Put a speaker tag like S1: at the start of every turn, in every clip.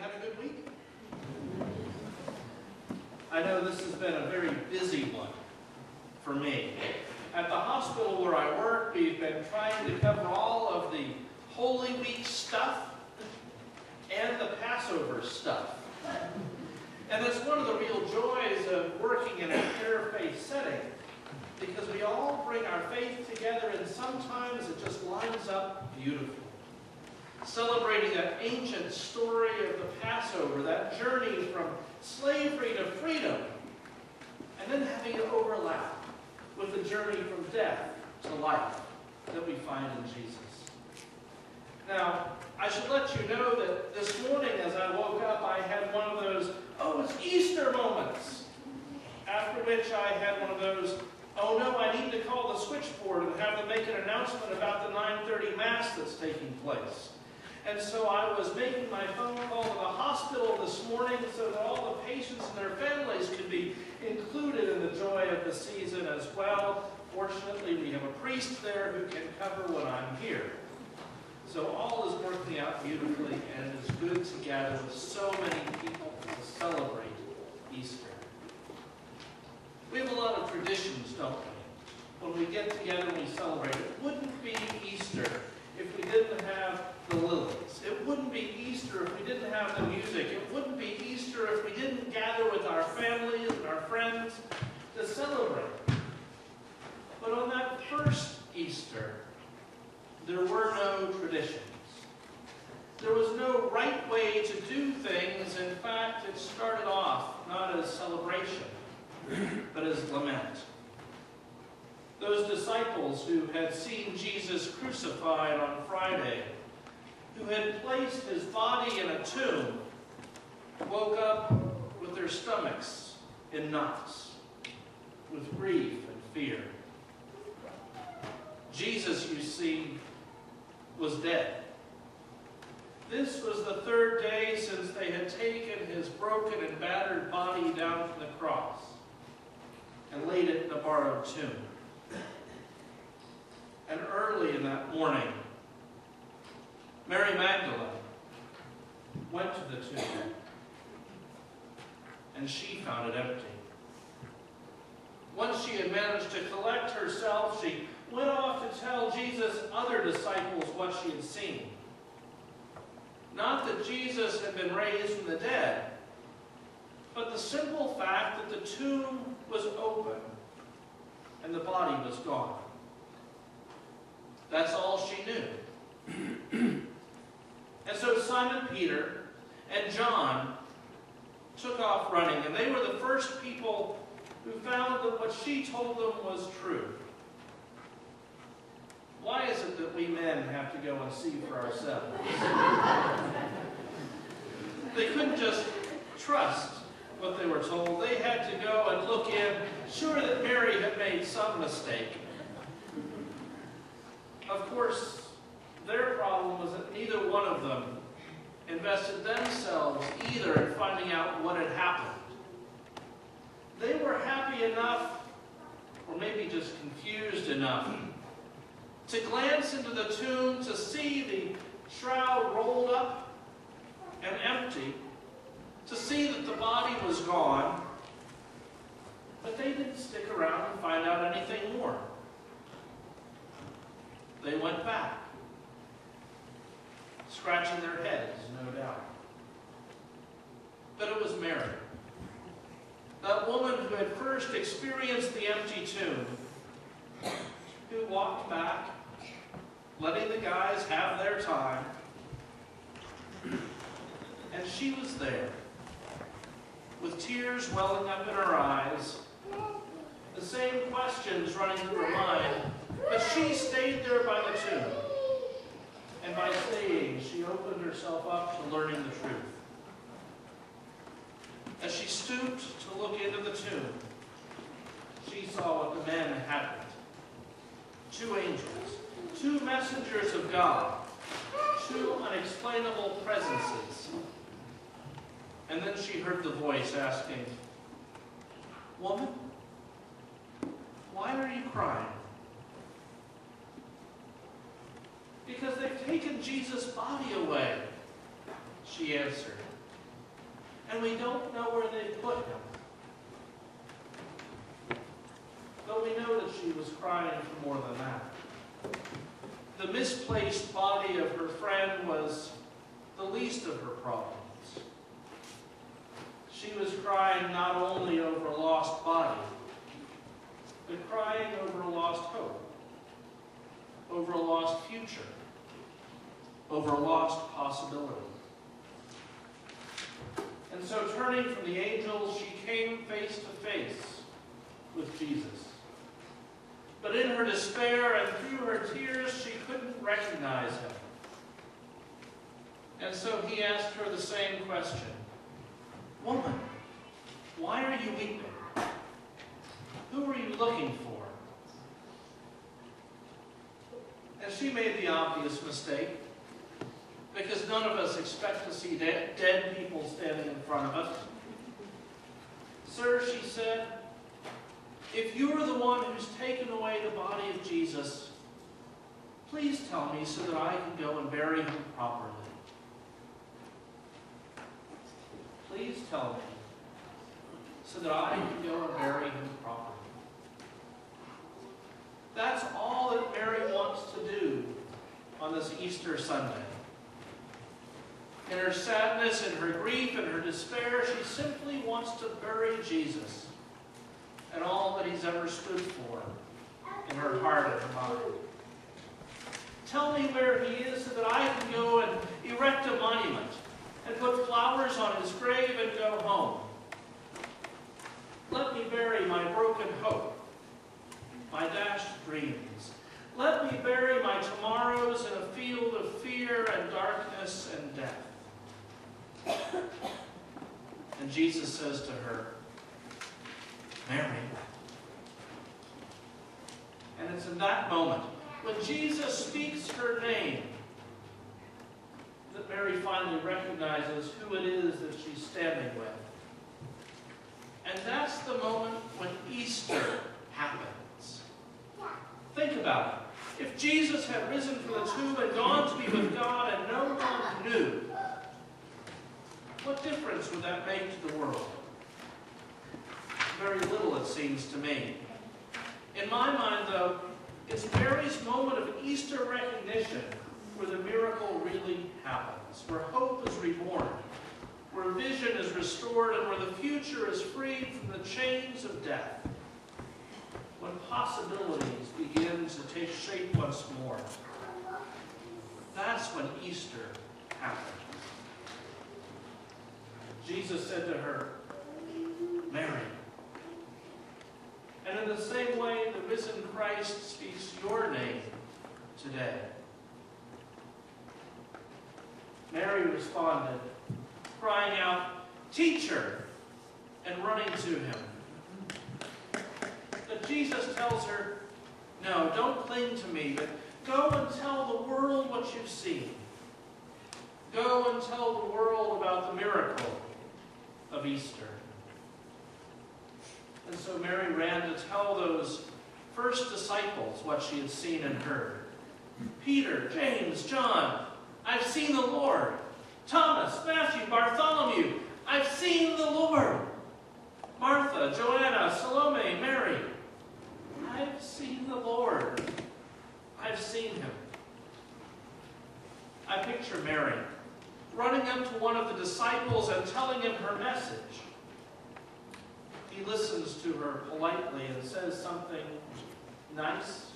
S1: had a good week? I know this has been a very busy one for me. At the hospital where I work, we've been trying to cover all of the Holy Week stuff and the Passover stuff. And it's one of the real joys of working in an interfaith setting, because we all bring our faith together and sometimes it just lines up beautifully. Celebrating that ancient story of the Passover, that journey from slavery to freedom, and then having it overlap with the journey from death to life that we find in Jesus. Now, I should let you know that this morning as I woke up, I had one of those, oh, it's Easter moments. After which I had one of those, oh no, I need to call the switchboard and have them make an announcement about the 9:30 Mass that's taking place. And so I was making my phone call to the hospital this morning so that all the patients and their families could be included in the joy of the season as well. Fortunately, we have a priest there who can cover when I'm here. So all is working out beautifully, and it is good to gather with so many people to celebrate Easter. We have a lot of traditions, don't we? When we get together and we celebrate, it wouldn't be Easter if we didn't have the lilies. It wouldn't be Easter if we didn't have the music. It wouldn't be Easter if we didn't gather with our families and our friends to celebrate. But on that first Easter, there were no traditions. There was no right way to do things. In fact, it started off not as celebration, but as lament. Those disciples who had seen Jesus crucified on Friday, who had placed his body in a tomb, woke up with their stomachs in knots, with grief and fear. Jesus, you see, was dead. This was the third day since they had taken his broken and battered body down from the cross and laid it in a borrowed tomb. And early in that morning, Mary Magdalene went to the tomb, and she found it empty. Once she had managed to collect herself, she went off to tell Jesus' other disciples what she had seen. Not that Jesus had been raised from the dead, but the simple fact that the tomb was open and the body was gone. That's all she knew. And so Simon Peter and John took off running, and they were the first people who found that what she told them was true. Why is it that we men have to go and see for ourselves? They couldn't just trust what they were told. They had to go and look in, sure that Mary had made some mistake. Of course, their problem was that neither one of them invested themselves either in finding out what had happened. They were happy enough, or maybe just confused enough, to glance into the tomb to see the shroud rolled up and empty, to see that the body was gone, but they didn't stick around and find out anything more. They went back, scratching their heads, no doubt. But it was Mary, that woman who had first experienced the empty tomb, who walked back, letting the guys have their time. And she was there, with tears welling up in her eyes, the same questions running through her mind, but she stayed there by the tomb. And by staying, she opened herself up to learning the truth. As she stooped to look into the tomb, she saw what the men hadn't. Two angels, two messengers of God, two unexplainable presences. And then she heard the voice asking, "Woman, why are you crying?" "Because they've taken Jesus' body away," she answered. and we don't know where they put him. But we know that she was crying for more than that. The misplaced body of her friend was the least of her problems. She was crying not only over a lost body, but crying over a lost hope, over a lost future, over a lost possibility. And so, turning from the angels, she came face to face with Jesus. But in her despair and through her tears, she couldn't recognize him. And so he asked her the same question. Woman, why are you weeping? Who are you looking for? And she made the obvious mistake, because none of us expect to see dead people standing in front of us. Sir, she said, if you are the one who's taken away the body of Jesus, please tell me so that I can go and bury him properly. Please tell me so that I can go and bury him properly. That's all that Mary wants to do on this Easter Sunday. In her sadness, in her grief, in her despair, she simply wants to bury Jesus and all that he's ever stood for in her heart and her mind. Tell me where he is so that I can go and erect a monument and put flowers on his grave and go home. Let me bury my broken hope, my dashed dreams. Let me bury my tomorrows in a field of fear and darkness and death. And Jesus says to her, Mary. And it's in that moment, when Jesus speaks her name, that Mary finally recognizes who it is that she's standing with. And that's the moment when Easter happens. Think about it. If Jesus had risen from the tomb and gone to be with God and no one knew, what difference would that make to the world? Very little, it seems to me. In my mind, though, it's Mary's moment of Easter recognition where the miracle really happens, where hope is reborn, where vision is restored, and where the future is freed from the chains of death, when possibilities begin to take shape once more. That's when Easter happens. Jesus said to her, Mary. And in the same way, the risen Christ speaks your name today. Mary responded, crying out, Teacher, and running to him. But Jesus tells her, no, don't cling to me, but go and tell the world what you've seen. Go and tell the world about the miracle of Easter. And so Mary ran to tell those first disciples what she had seen and heard. Peter, James, John, I've seen the Lord. Thomas, Matthew, Bartholomew, I've seen the Lord. Martha, Joanna, Salome, Mary, I've seen the Lord. I've seen him. I picture Mary running up to one of the disciples and telling him her message. He listens to her politely and says something nice.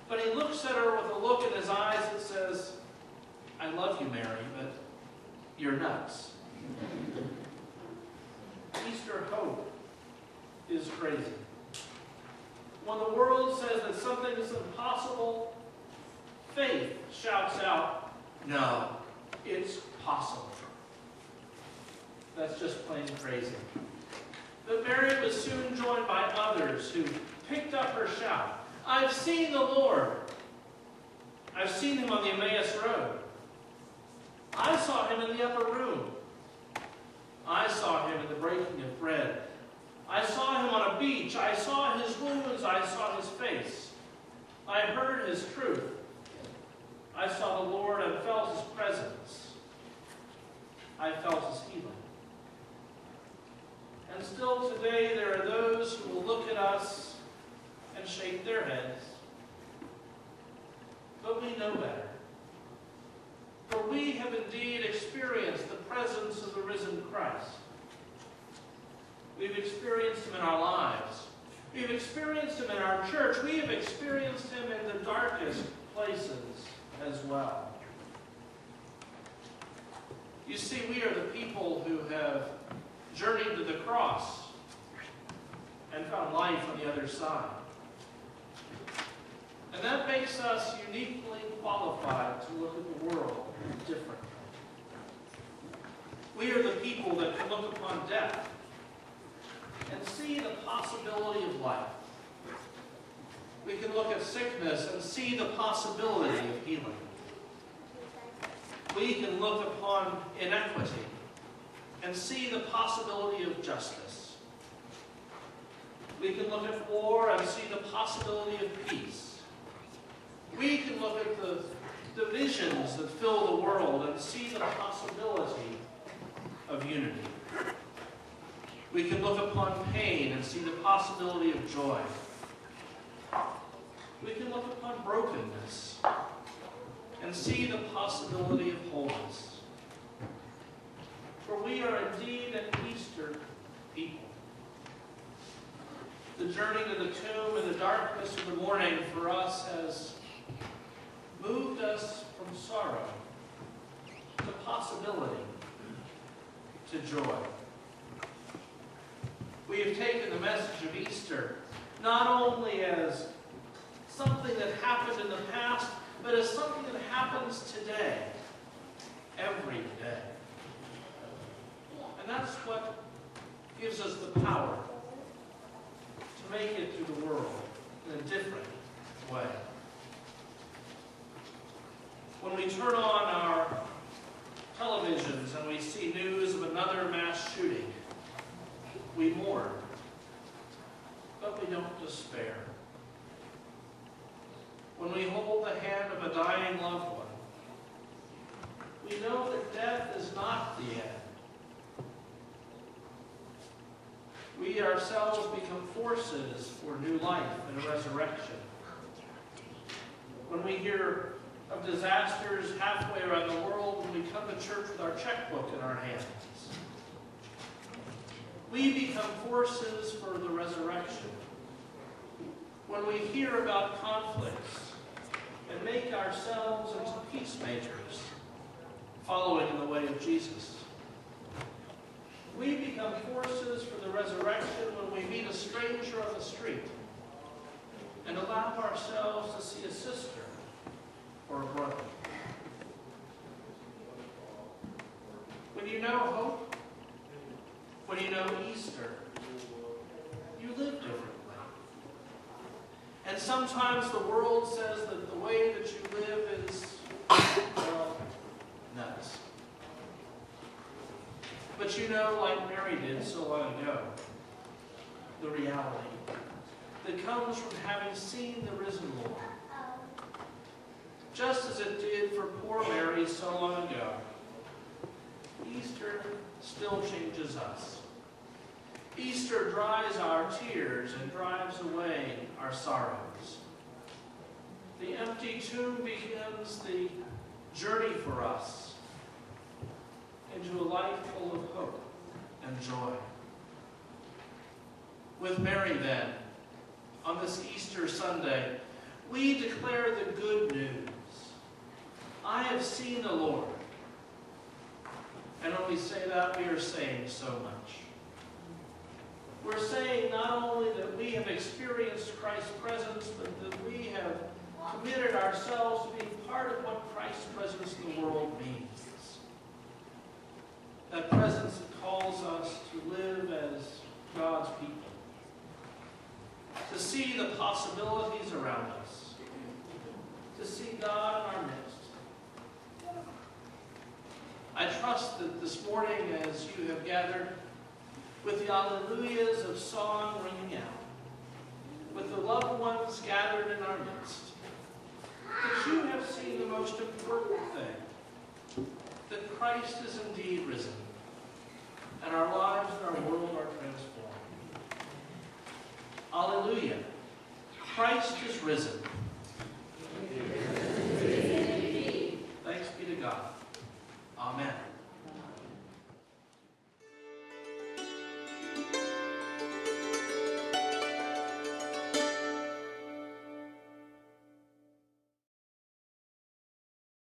S1: But he looks at her with a look in his eyes that says, I love you, Mary, but you're nuts. Easter hope is crazy. When the world says that something is impossible, faith shouts out, no, it's possible. That's just plain crazy. But Mary was soon joined by others who picked up her shout. I've seen the Lord. I've seen him on the Emmaus Road. I saw him in the upper room. I saw him in the breaking of bread. I saw him on a beach. I saw his wounds. I saw his face. I heard his truth. I saw the Lord and felt his presence. I felt his healing. And still today there are those who will look at us and shake their heads. But we know better. For we have indeed experienced the presence of the risen Christ. We've experienced him in our lives. We've experienced him in our church. We have experienced him in the darkest places as well. You see, we are the people who have journeyed to the cross and found life on the other side. And that makes us uniquely qualified to look at the world differently. We are the people that can look upon death and see the possibility of life. We can look at sickness and see the possibility of healing. We can look upon inequity and see the possibility of justice. We can look at war and see the possibility of peace. We can look at the divisions that fill the world and see the possibility of unity. We can look upon pain and see the possibility of joy. We can look upon brokenness and see the possibility of wholeness. For we are indeed an Easter people. The journey to the tomb in the darkness of the morning for us has moved us from sorrow to possibility to joy. We have taken the message of Easter not only as something that happened in the past, but as something that happens today, every day. And that's what gives us the power to make it through the world in a different way. When we turn on our televisions and we see news of another mass shooting, we mourn, but we don't despair. When we hold the hand of a dying loved one, we know that death is not the end. We ourselves become forces for new life and resurrection. When we hear of disasters halfway around the world, when we come to church with our checkbook in our hands, we become forces for the resurrection. When we hear about conflicts and make ourselves into peacemakers, following in the way of Jesus. We become forces for the resurrection when we meet a stranger on the street and allow ourselves to see a sister or a brother. When you know hope, when you know Easter, you live differently. And sometimes the world says that the way that you live is, well, nuts. But you know, like Mary did so long ago, the reality that comes from having seen the risen Lord. Just as it did for poor Mary so long ago, Easter still changes us. Easter dries our tears and drives away our sorrows. The empty tomb begins the journey for us into a life full of hope and joy. With Mary, then, on this Easter Sunday, we declare the good news. I have seen the Lord. And when we say that, we are saying so much. We're saying not only that we have experienced Christ's presence, but that we have committed ourselves to being part of what Christ's presence in the world means. That presence that calls us to live as God's people. To see the possibilities around us. To see God in our midst. I trust that this morning, as you have gathered, with the alleluias of song ringing out, with the loved ones gathered in our midst, that you have seen the most important thing, that Christ is indeed risen, and our lives and our world are transformed. Alleluia. Christ is risen.